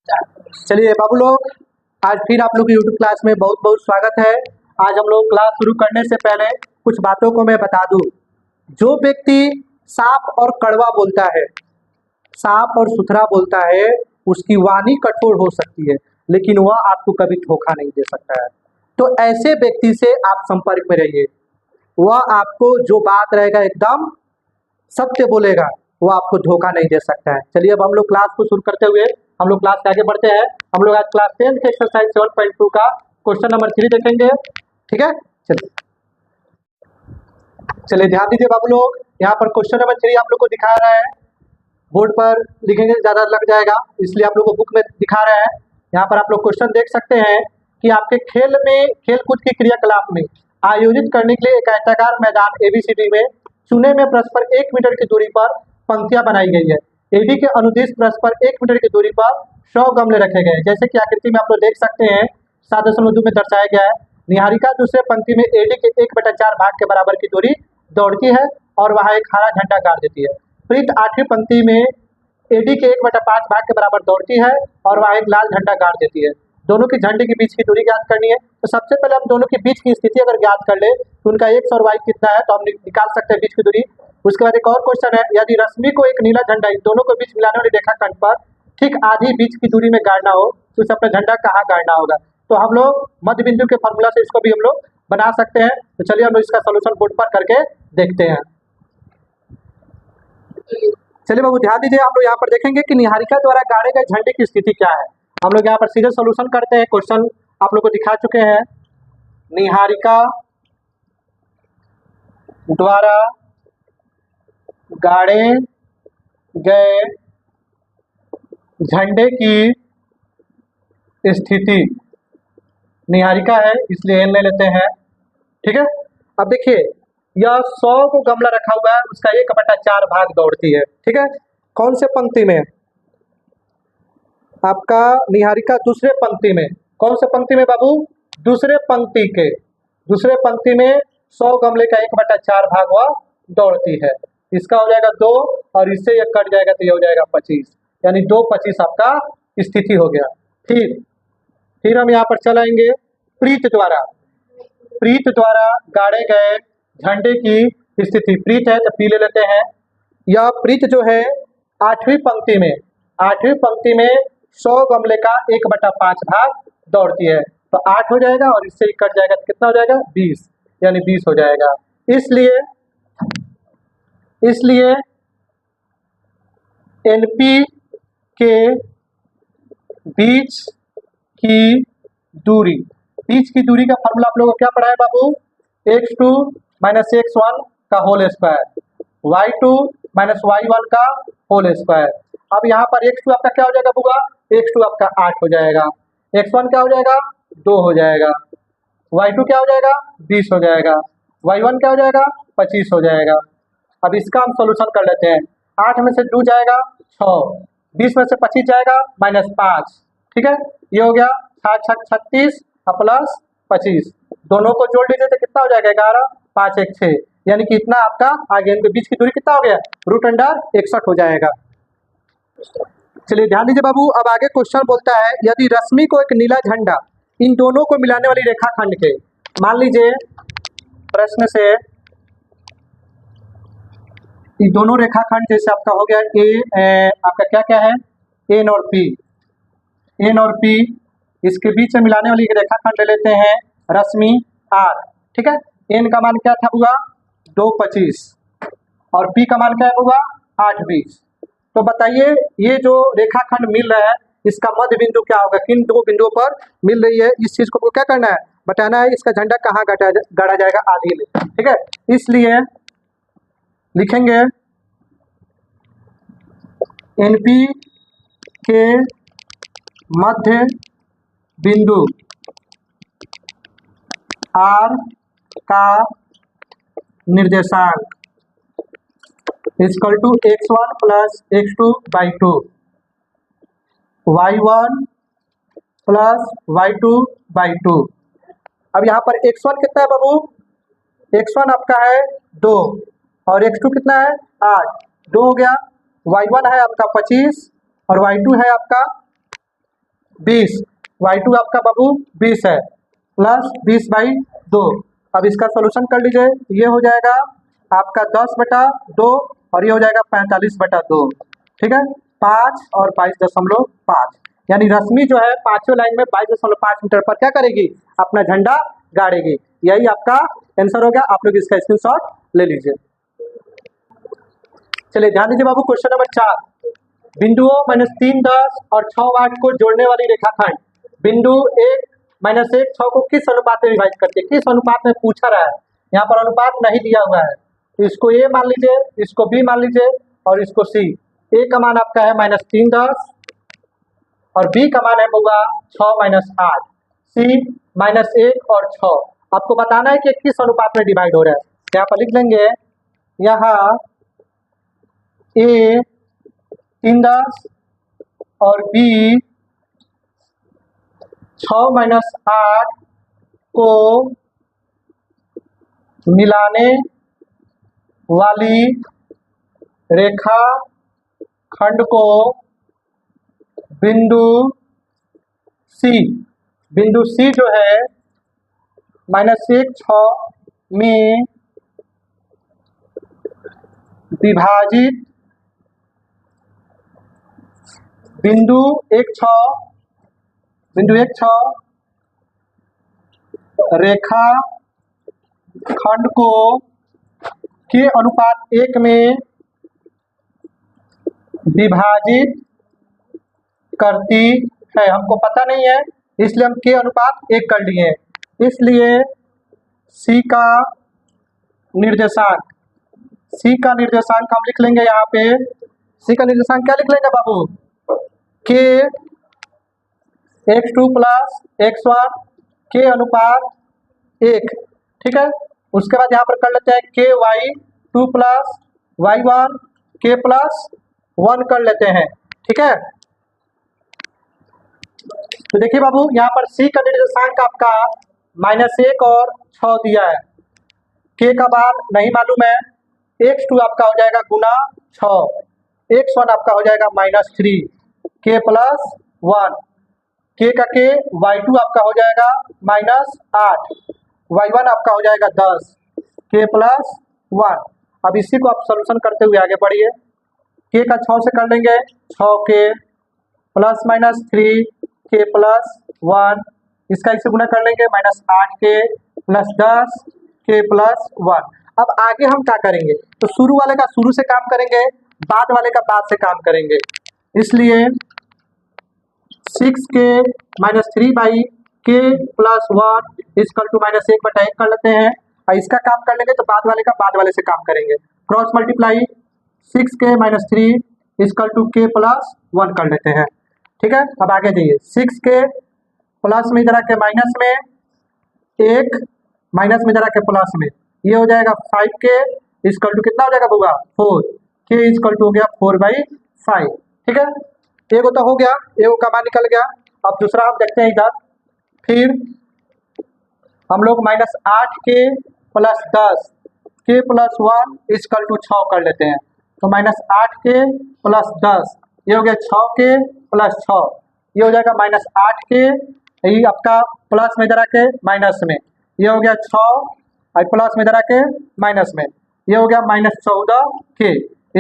चलिए बाबू लोग, आज फिर आप लोग की यूट्यूब क्लास में बहुत बहुत स्वागत है। आज हम लोग क्लास शुरू करने से पहले कुछ बातों को मैं बता दूं। जो व्यक्ति साफ और कड़वा बोलता है, साफ और सुथरा बोलता है, उसकी वाणी कठोर हो सकती है, लेकिन वह आपको कभी धोखा नहीं दे सकता है। तो ऐसे व्यक्ति से आप संपर्क में रहिए। वह आपको जो बात रहेगा एकदम सत्य बोलेगा, वो आपको धोखा नहीं दे सकता है। चलिए अब हम लोग क्लास को शुरू करते हुए हम लोग क्लास के आगे बढ़ते हैं। हम लोग आज क्लास 10 के एक्सरसाइज 7.2 का क्वेश्चन नंबर 3 देखेंगे। ठीक है, चलिए चलिए ध्यान दीजिए बाबू लोग। यहाँ पर क्वेश्चन नंबर 3 आप लोग को दिखा रहा है, बोर्ड पर लिखेंगे ज़्यादा लग जाएगा, इसलिए आप लोग को बुक में दिखा रहा है। यहाँ पर आप लोग क्वेश्चन देख सकते हैं कि आपके खेल में खेलकूद के क्रियाकलाप में आयोजित करने के लिए एक आयताकार मैदान ABCD में चुने में परस्पर 1 मीटर की दूरी पर पंक्तियां बनाई गई है। AB के अनुदिश परस्पर 1 मीटर की दूरी पर 100 गमले रखे गए हैं। जैसे कि आकृति में आप लोग देख सकते हैं 7.2 में दर्शाया गया है। निहारिका दूसरे पंक्ति में AD के 1/4 भाग के बराबर की दूरी दौड़ती है और वहां एक हरा झंडा गाड़ देती है। प्रीत 8वीं पंक्ति में AD के 1/5 भाग के बराबर दौड़ती है और वहां एक लाल झंडा गाड़ देती है। दोनों की झंडे के बीच की दूरी ज्ञात करनी है। तो सबसे पहले हम दोनों के बीच की स्थिति अगर ज्ञात कर ले तो उनका एक्स और वाई कितना है, तो हम निकाल सकते हैं बीच की दूरी। उसके बाद एक और क्वेश्चन है, यदि रश्मि को एक नीला झंडा इन दोनों को बीच मिलाने वाली रेखाखंड पर ठीक आधी बीच की दूरी में गाड़ना हो तो उसे अपना झंडा कहाँ गाड़ना होगा। तो हम लोग मध्य बिंदु के फॉर्मूला से इसको भी हम लोग बना सकते हैं। तो चलिए हम लोग इसका सोल्यूशन बोर्ड पर करके देखते हैं। चलिए बाबू ध्यान दीजिए, हम लोग यहाँ पर देखेंगे कि निहारिका द्वारा गाड़े गए झंडे की स्थिति क्या है। हम लोग यहाँ पर सीधे सोल्यूशन करते हैं। क्वेश्चन आप लोग को दिखा चुके हैं। निहारिका द्वारा गाड़े गए झंडे की स्थिति, निहारिका है इसलिए एन ले लेते हैं। ठीक है, अब देखिए यह 100 को गमला रखा हुआ है, उसका 1/4 भाग दौड़ती है। ठीक है, कौन से पंक्ति में? आपका निहारिका दूसरे पंक्ति में। कौन से पंक्ति में बाबू? दूसरे पंक्ति के दूसरे पंक्ति में 100 गमले का 1/4 भाग वह दौड़ती है। इसका हो जाएगा 2 और इससे यह कट जाएगा तो यह हो जाएगा 25, यानी 2:25 आपका स्थिति हो गया। फिर हम यहाँ पर चलाएंगे प्रीत द्वारा गाड़े गए झंडे की स्थिति। प्रीत है तो पी ले लेते हैं। यह प्रीत जो है 8वीं पंक्ति में 100 गमले का 1/5 भाग दौड़ती है, तो 8 हो जाएगा और इससे कट जाएगा तो कितना हो जाएगा 20, यानी 20 हो जाएगा। इसलिए NP के बीच की दूरी का फॉर्मूला आप लोगों को क्या पढ़ा है बाबू? x2 - x1 का होल स्क्वायर, y2 - y1 का होल स्क्वायर। अब यहाँ पर x2 आपका क्या हो जाएगा बुआ? x2 आपका 8 हो जाएगा, x1 क्या हो जाएगा 2 हो जाएगा, y2 क्या हो जाएगा 20 हो जाएगा, y1 क्या हो जाएगा 25 हो जाएगा। अब इसका हम सोल्यूशन कर लेते हैं। 8 में से 2 जाएगा 6, 20 में से 25 जाएगा -5। ठीक है, ये हो गया 36 प्लस 25, दोनों को जोड़ लीजिए तो कितना हो जाएगा 11, 5 1 6, यानी कि इतना आपका आगे इनके बीच की दूरी कितना हो गया? √61 हो जाएगा। चलिए ध्यान दीजिए बाबू, अब आगे क्वेश्चन बोलता है यदि रश्मि को एक नीला झंडा इन दोनों को मिलाने वाली रेखाखंड के, मान लीजिए प्रश्न से ये दोनों रेखाखंड जैसे आपका हो गया आपका क्या है एन और पी, इसके बीच में मिलाने वाली रेखाखंड ले लेते हैं रश्मि R। ठीक है, एन का मान क्या था हुआ 2:25 और पी का मान क्या है हुआ 8:20। तो बताइए ये जो रेखाखंड मिल रहा है इसका मध्य बिंदु क्या होगा? किन दो बिंदुओं पर मिल रही है? इस चीज को क्या करना है? बताना है इसका झंडा कहाँ गाड़ा जाएगा आधी में। ठीक है, इसलिए लिखेंगे NP के मध्य बिंदु R का निर्देशांक = x1 + x2/2, y1 + y2/2। अब यहाँ पर x1 कितना है बाबू? x1 आपका है 2 और x2 कितना है 8, 2 हो गया। y1 है आपका 25 और y2 है आपका 20, y2 आपका बाबू 20 है, प्लस 20/2। अब इसका सोल्यूशन कर लीजिए, ये हो जाएगा आपका 10/2 और ये हो जाएगा 45/2। ठीक है, 5 और 22.5, यानी रश्मि जो है पांचवें लाइन में 22.5 मीटर पर क्या करेगी, अपना झंडा गाड़ेगी। यही आपका आंसर हो गया, आप लोग इसका स्क्रीनशॉट ले लीजिए। चलिए ध्यान दीजिए बाबू, क्वेश्चन नंबर 4, बिंदुओं -3, 10 और 6, 8 को जोड़ने वाली रेखाखंड बिंदु 1, -1, 6 को किस अनुपात में विभाजित करती है, किस अनुपात में पूछा रहा है। यहाँ पर अनुपात नहीं दिया हुआ है, तो इसको ए मान लीजिए, इसको बी मान लीजिए और इसको सी। ए का मान आपका है -3, 10 और बी का मान है होगा 6 - 8, सी -1 और 6। आपको बताना है कि किस अनुपात में डिवाइड हो रहा है। यहाँ पर लिख लेंगे, यहाँ ए 3, 10 और बी 6 - 8 को मिलाने वाली रेखा खंड को बिंदु सी जो है -1, 6 में विभाजित बिंदु 1, 6 रेखा खंड को के अनुपात 1 में विभाजित करती है। हमको पता नहीं है, इसलिए हम के अनुपात 1 कर लिए, इसलिए सी का निर्देशांक हम लिख लेंगे। यहाँ पे सी का निर्देशांक क्या लिख लेंगे बाबू, के x2 प्लस x1 के अनुपात 1। ठीक है, उसके बाद यहाँ पर कर लेते हैं के y2 प्लस y1 के प्लस 1 कर लेते हैं। ठीक है, तो देखिए बाबू, यहाँ पर सी का निर्देशांक आपका -1 और 6 दिया है, के का मान नहीं मालूम है, x2 आपका हो जाएगा गुना 6, x1 आपका हो जाएगा -3, के प्लस 1, के का के, y2 आपका हो जाएगा -8, y1 आपका हो जाएगा 10, के प्लस 1। अब इसी को आप सोल्यूशन करते हुए आगे बढ़िए, के का 6 से कर लेंगे, 6 के प्लस -3 के प्लस 1, इसका इससे गुना कर लेंगे, -8 के प्लस 10 के प्लस 1। अब आगे हम क्या करेंगे, तो शुरू वाले का शुरू से काम करेंगे, बाद वाले का बाद से काम करेंगे। इसलिए 6 के -3 के प्लस 1 इक्वल टू -1/1 कर लेते हैं, और इसका काम कर लेंगे तो बाद वाले का बाद वाले से काम करेंगे। क्रॉस मल्टीप्लाई 6 के -3 इक्वल टू के प्लस 1 कर लेते हैं। ठीक है, अब आगे जाइए, 6 के प्लस में इधर आके माइनस में, 1 माइनस में इधर आके प्लस में, ये हो जाएगा 5 के इक्वल टू कितना हो जाएगा होगा 4, के इक्वल टू हो गया 4/5। ठीक है, एगो तो हो गया, एगो का मान निकल गया। अब दूसरा हम देखते हैं इधर, फिर हम लोग -8 के प्लस 10 के प्लस 1 इक्वल टू 6 कर लेते हैं। तो -8 के प्लस 10, ये हो गया 6 के प्लस 6, ये हो जाएगा -8 के, ये आपका प्लस में इधर आके माइनस में, ये हो गया 6 और प्लस में इधर आके माइनस में, ये हो गया -14 के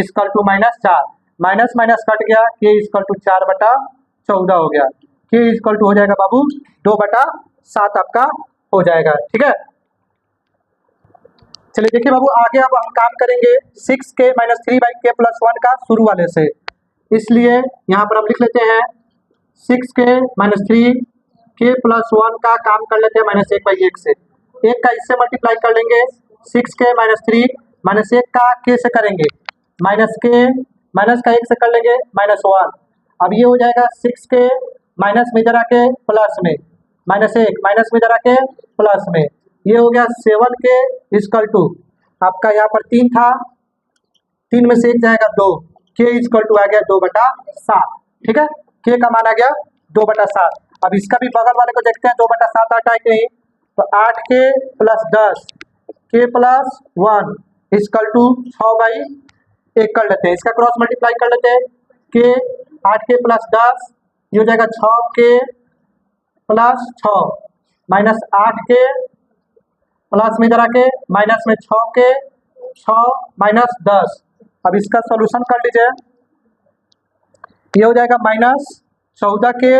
equal to -4, minus minus cut गया, के इक्वल टू 4/14 हो गया, के इक्वल टू हो जाएगा बाबू 2/7 आपका हो जाएगा। ठीक है, चलिए देखिए बाबू, आगे अब हम काम करेंगे 6 के -3 के प्लस 1 का शुरू वाले से। इसलिए यहाँ पर हम लिख लेते हैं 6 के -3 के प्लस 1 का काम कर लेते हैं -1/1 से। 1 का इससे मल्टीप्लाई कर लेंगे, 6 के -3 -1 का के से करेंगे, माइनस का 1 से कर लेंगे -1। अब ये हो जाएगा 6 के माइनस में इधर आके प्लस में, -1 माइनस में इधर आके प्लस में, ये हो गया 7 के इक्वल टू आपका यहाँ पर 3 था, 3 में से 1 जाएगा 2, के इक्वल टू आ गया 2/7। ठीक है, के का मान आ गया 2/7। अब इसका भी बगल वाले को देखते हैं, 2/7 8 आएंगे, तो 8 के प्लस 10 के प्लस 1 इक्वल टू 6/1 कर लेते हैं। इसका क्रॉस मल्टीप्लाई कर लेते हैं, के 8 के प्लस 10 ये हो जाएगा 6k plus 6 minus 8k plus में इधर आके माइनस में 6k 6 माइनस 10। अब इसका सॉल्यूशन कर लीजिए। ये हो जाएगा -14k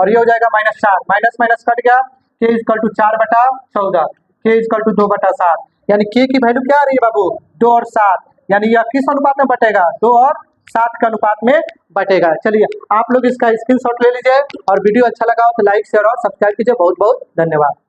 और ये हो जाएगा -4, माइनस माइनस कट गया, k equal to 4/14, k equal to 2/7, यानी k की वैल्यू क्या आ रही है बाबू 2 और 7, यानी यह किस अनुपात में बटेगा 2 और 7 के अनुपात में बटेगा। चलिए आप लोग इसका स्क्रीनशॉट ले लीजिए और वीडियो अच्छा लगा हो तो लाइक शेयर और सब्सक्राइब कीजिए। बहुत बहुत धन्यवाद।